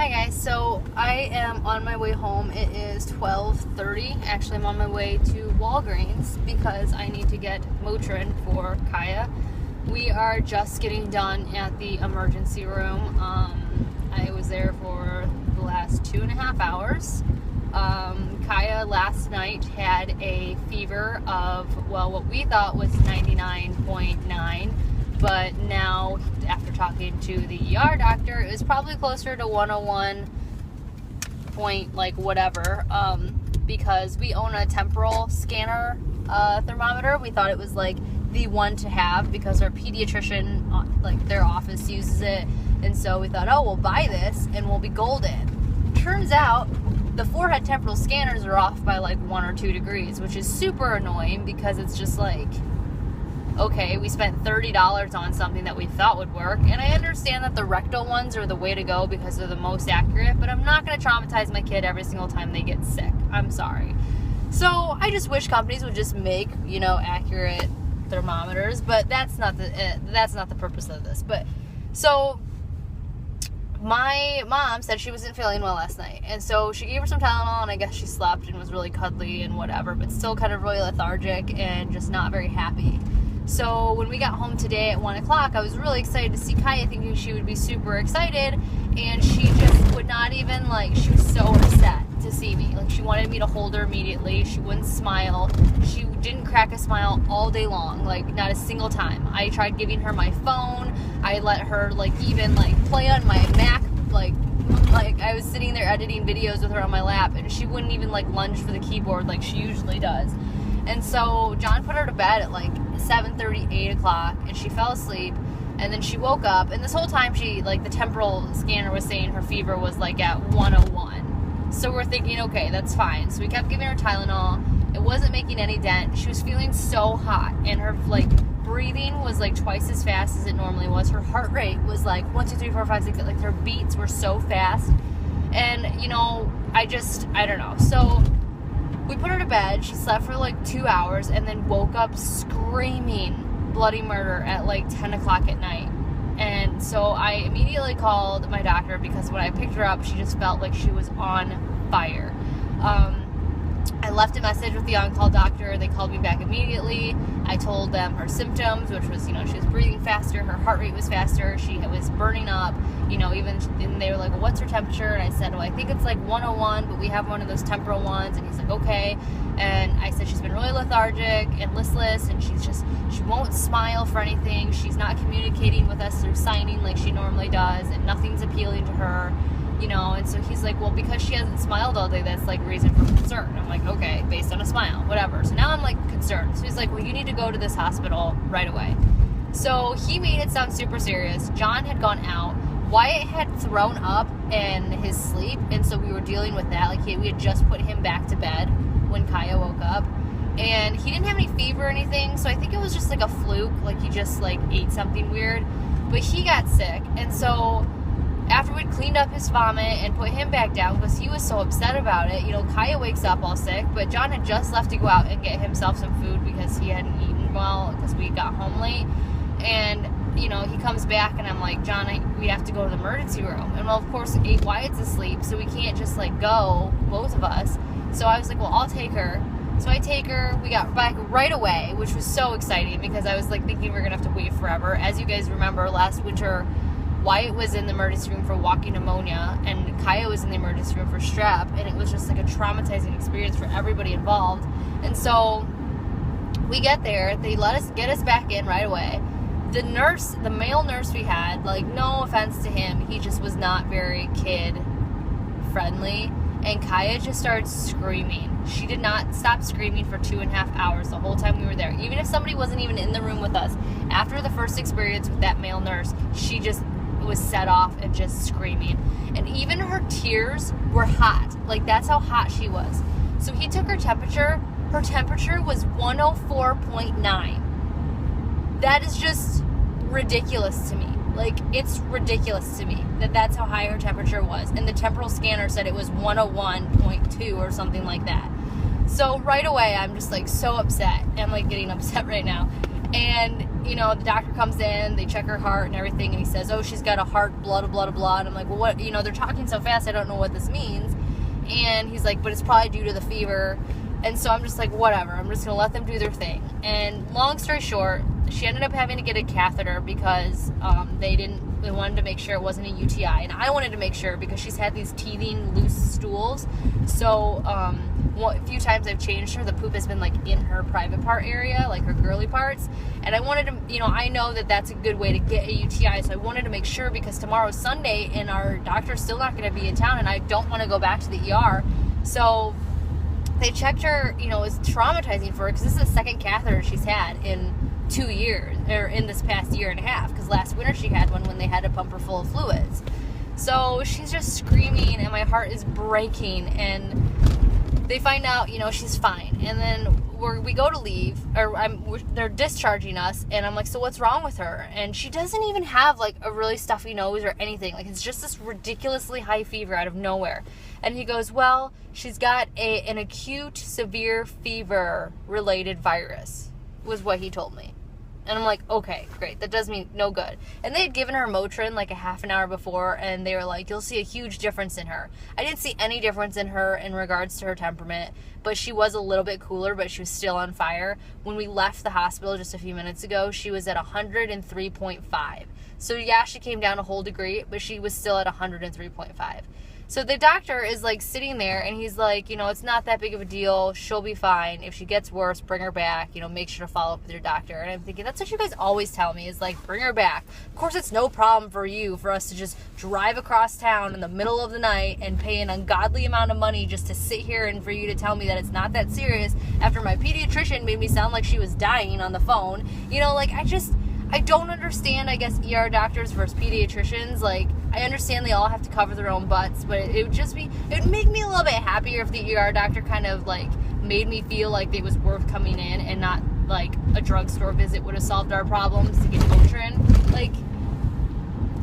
Hi guys, so I am on my way home. It is 12:30. Actually, I'm on my way to Walgreens because I need to get Motrin for Kaya. We are just getting done at the emergency room. I was there for the last 2.5 hours. Kaya last night had a fever of, well, what we thought was 99.9. But now, after talking to the ER doctor, it was probably closer to 101 point, like, whatever, because we own a temporal scanner thermometer. We thought it was, like, the one to have because our pediatrician, like, their office uses it, and so we thought, oh, we'll buy this, and we'll be golden. Turns out, the forehead temporal scanners are off by, like, 1 or 2 degrees, which is super annoying because it's just, like, okay, we spent $30 on something that we thought would work, and I understand that the rectal ones are the way to go because they're the most accurate, but I'm not going to traumatize my kid every single time they get sick. I'm sorry. So I just wish companies would just make, accurate thermometers, but that's not the purpose of this. But so my mom said she wasn't feeling well last night, and so she gave her some Tylenol, and I guess she slept and was really cuddly and whatever, but still kind of really lethargic and just not very happy. So when we got home today at 1 o'clock, I was really excited to see Kaya, thinking she would be super excited, and she just would not even, she was so upset to see me. She wanted me to hold her immediately. She wouldn't smile. She didn't crack a smile all day long, not a single time. I tried giving her my phone. I let her, even play on my Mac, I was sitting there editing videos with her on my lap, and she wouldn't even, lunge for the keyboard like she usually does. And so John put her to bed at 7:30, 8 o'clock, and she fell asleep, and then she woke up, and this whole time she, the temporal scanner was saying her fever was at 101. So we're thinking, okay, that's fine. So we kept giving her Tylenol. It wasn't making any dent. She was feeling so hot, and her breathing was twice as fast as it normally was. Her heart rate was 1, 2, 3, 4, 5, 6. Her beats were so fast, and I don't know. So we put her to bed. She slept for 2 hours and then woke up screaming bloody murder at 10 o'clock at night. And so I immediately called my doctor because when I picked her up, she just felt like she was on fire. I left a message with the on-call doctor. They called me back immediately. I told them her symptoms, which was, she was breathing faster, her heart rate was faster, she was burning up, and they were like, well, what's her temperature? And I said, well, I think it's 101, but we have one of those temporal ones. And he's like, okay. And I said, she's been really lethargic and listless, and she won't smile for anything. She's not communicating with us through signing like she normally does, and nothing's appealing to her. And so he's like, well, because she hasn't smiled all day, that's reason for concern. I'm like, okay, based on a smile, whatever. So now I'm concerned. So he's like, well, you need to go to this hospital right away. So he made it sound super serious. John had gone out. Wyatt had thrown up in his sleep, and so we were dealing with that. We had just put him back to bed when Kaya woke up, and he didn't have any fever or anything, so I think it was just a fluke. He just ate something weird, but he got sick. And so after we'd cleaned up his vomit and put him back down because he was so upset about it, Kaya wakes up all sick, but John had just left to go out and get himself some food because he hadn't eaten well because we got home late. And, he comes back and I'm like, John, we have to go to the emergency room. And, well, of course, Wyatt's asleep, so we can't just, go, both of us. So I was like, well, I'll take her. So I take her. We got back right away, which was so exciting because I was, thinking we were going to have to wait forever. As you guys remember, last winter, Wyatt was in the emergency room for walking pneumonia, and Kaya was in the emergency room for strep, and it was just a traumatizing experience for everybody involved. And so we get there, they get us back in right away. The male nurse we had, no offense to him, he just was not very kid friendly, and Kaya just started screaming. She did not stop screaming for 2.5 hours the whole time we were there. Even if somebody wasn't even in the room with us, after the first experience with that male nurse, she just was set off and just screaming. And even her tears were hot. That's how hot she was. So he took her temperature. Her temperature was 104.9. That is just ridiculous to me. It's ridiculous to me that's how high her temperature was. And the temporal scanner said it was 101.2 or something like that. So right away, I'm just so upset. I'm getting upset right now. And, you know, the doctor comes in, they check her heart and everything, and he says, oh, she's got a heart, blah, blah, blah, blah. And I'm like, well, what, you know, they're talking so fast, I don't know what this means. And he's like, but it's probably due to the fever. And so I'm just like, whatever, I'm just going to let them do their thing. And long story short, she ended up having to get a catheter because they wanted to make sure it wasn't a UTI. And I wanted to make sure because she's had these teething loose stools. So a few times I've changed her, the poop has been like in her private part area, like her girly parts. And I wanted to, you know, I know that that's a good way to get a UTI. So I wanted to make sure because tomorrow's Sunday and our doctor's still not going to be in town and I don't want to go back to the ER. So they checked her, you know, it was traumatizing for her because this is the second catheter she's had in 2 years, or in this past year and a half, because last winter she had one when they had to pump her full of fluids. So she's just screaming and my heart is breaking, and they find out, you know, she's fine. And then we go to leave, or they're discharging us, and I'm like, so what's wrong with her? And she doesn't even have like a really stuffy nose or anything. Like, it's just this ridiculously high fever out of nowhere. And he goes, well, she's got an acute severe fever related virus, was what he told me. And I'm like, okay, great. That does me no good. And they had given her Motrin like a half an hour before, and they were like, you'll see a huge difference in her. I didn't see any difference in her in regards to her temperament, but she was a little bit cooler, but she was still on fire. When we left the hospital just a few minutes ago, she was at 103.5. So yeah, she came down a whole degree, but she was still at 103.5. So the doctor is like sitting there and he's like, you know, it's not that big of a deal. She'll be fine. If she gets worse, bring her back. You know, make sure to follow up with your doctor. And I'm thinking, that's what you guys always tell me, is like, bring her back. Of course, it's no problem for us to just drive across town in the middle of the night and pay an ungodly amount of money just to sit here and for you to tell me that it's not that serious after my pediatrician made me sound like she was dying on the phone. You know, like, I don't understand, I guess, ER doctors versus pediatricians. Like, I understand they all have to cover their own butts, but it would make me a little bit happier if the ER doctor kind of, like, made me feel like it was worth coming in and not, like, a drugstore visit would have solved our problems to get Motrin. Like,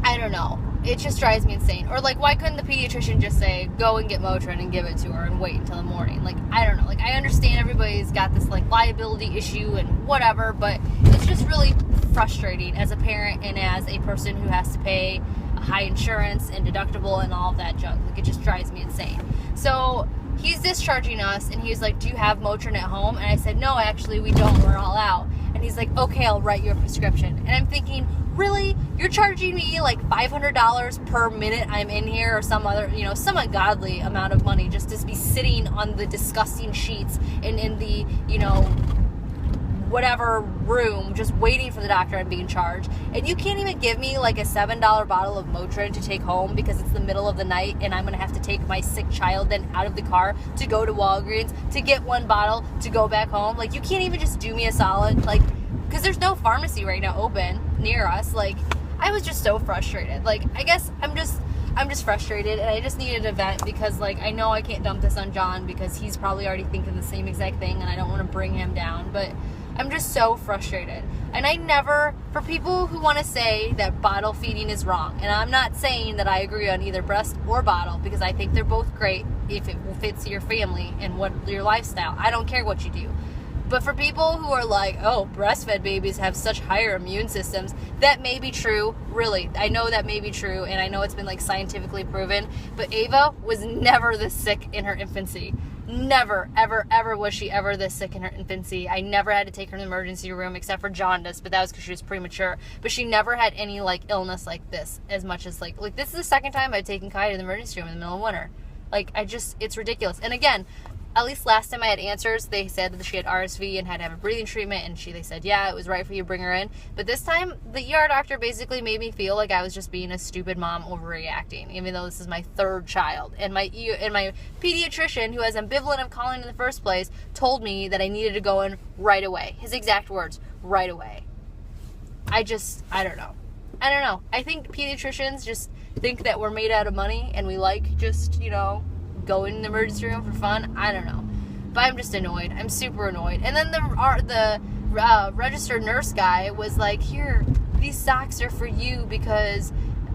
I don't know. It just drives me insane. Or, like, why couldn't the pediatrician just say, go and get Motrin and give it to her and wait until the morning? Like, I don't know. Like, I understand everybody's got this, like, liability issue and whatever, but it's just really frustrating as a parent and as a person who has to pay a high insurance and deductible and all of that junk. Like, it just drives me insane. So he's discharging us, and he's like, do you have Motrin at home? And I said, no, actually, we don't. We're all out. And he's like, okay, I'll write you a prescription. And I'm thinking, really? You're charging me like $500 per minute I'm in here, or some other, you know, some ungodly amount of money just to be sitting on the disgusting sheets and in the, you know, whatever room just waiting for the doctor and being charged. And you can't even give me like a $7 bottle of Motrin to take home because it's the middle of the night and I'm going to have to take my sick child then out of the car to go to Walgreens to get one bottle to go back home. Like, you can't even just do me a solid, like, because there's no pharmacy right now open near us. Like, I was just so frustrated. Like, I guess I'm just frustrated, and I just needed a vent because, like, I know I can't dump this on John because he's probably already thinking the same exact thing, and I don't want to bring him down, but I'm just so frustrated. And I never, for people who want to say that bottle feeding is wrong, and I'm not saying that I agree on either breast or bottle, because I think they're both great if it fits your family and what your lifestyle. I don't care what you do. But for people who are like, oh, breastfed babies have such higher immune systems, that may be true. Really, I know that may be true, and I know it's been, like, scientifically proven. But Ava was never this sick in her infancy. Never, ever, ever was she ever this sick in her infancy. I never had to take her to the emergency room except for jaundice, but that was because she was premature. But she never had any, like, illness like this, as much as, like, this is the second time I've taken Kaya to the emergency room in the middle of winter. Like, it's ridiculous. And again, at least last time I had answers, they said that she had RSV and had to have a breathing treatment, and they said, yeah, it was right for you to bring her in. But this time, the ER doctor basically made me feel like I was just being a stupid mom overreacting, even though this is my third child. And my pediatrician, who has ambivalent of calling in the first place, told me that I needed to go in right away. His exact words, right away. I don't know. I think pediatricians just think that we're made out of money, and we like just, you know, go in the emergency room for fun. I don't know, but I'm just annoyed. I'm super annoyed. And then the registered nurse guy was like, here, these socks are for you because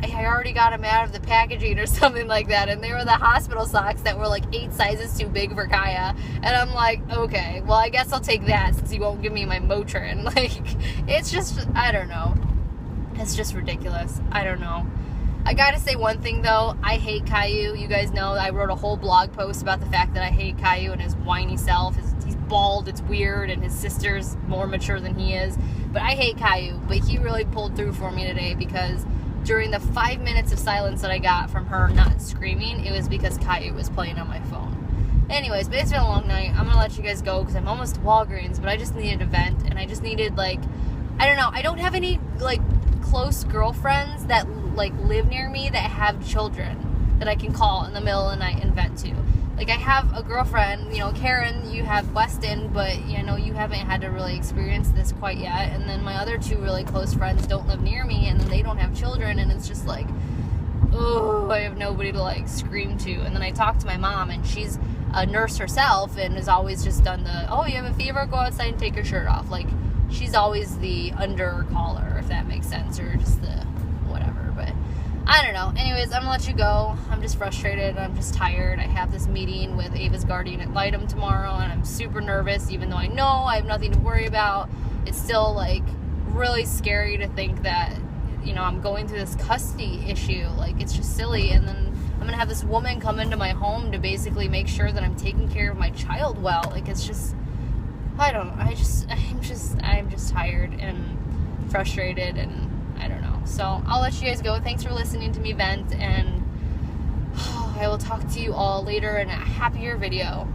I already got them out of the packaging or something like that, and they were the hospital socks that were like 8 sizes too big for Kaya, and I'm like, okay, well, I guess I'll take that since you won't give me my Motrin. Like, it's just, I don't know. It's just ridiculous. I don't know. I gotta say one thing though, I hate Caillou. You guys know I wrote a whole blog post about the fact that I hate Caillou and his whiny self. He's bald, it's weird, and his sister's more mature than he is. But I hate Caillou. But he really pulled through for me today, because during the 5 minutes of silence that I got from her not screaming, it was because Caillou was playing on my phone. Anyways, but it's been a long night. I'm gonna let you guys go because I'm almost to Walgreens, but I just needed a vent, and I just needed, like, I don't know, I don't have any, like, close girlfriends that like live near me that have children that I can call in the middle of the night and vent to. Like, I have a girlfriend, you know, Karen, you have Weston, but you know, you haven't had to really experience this quite yet. And then my other 2 really close friends don't live near me, and then they don't have children, and it's just like, oh, I have nobody to like scream to. And then I talked to my mom, and she's a nurse herself and has always just done the, oh, you have a fever, go outside and take your shirt off. Like, she's always the under caller, if that makes sense, or just the whatever. But I don't know. Anyways, I'm gonna let you go. I'm just frustrated. I'm just tired. I have this meeting with Ava's guardian ad litem tomorrow, and I'm super nervous, even though I know I have nothing to worry about. It's still like really scary to think that, you know, I'm going through this custody issue. Like, it's just silly. And then I'm gonna have this woman come into my home to basically make sure that I'm taking care of my child well. Like, it's just, I don't know. I'm just tired and frustrated, and I don't know. So I'll let you guys go. Thanks for listening to me vent, and I will talk to you all later in a happier video.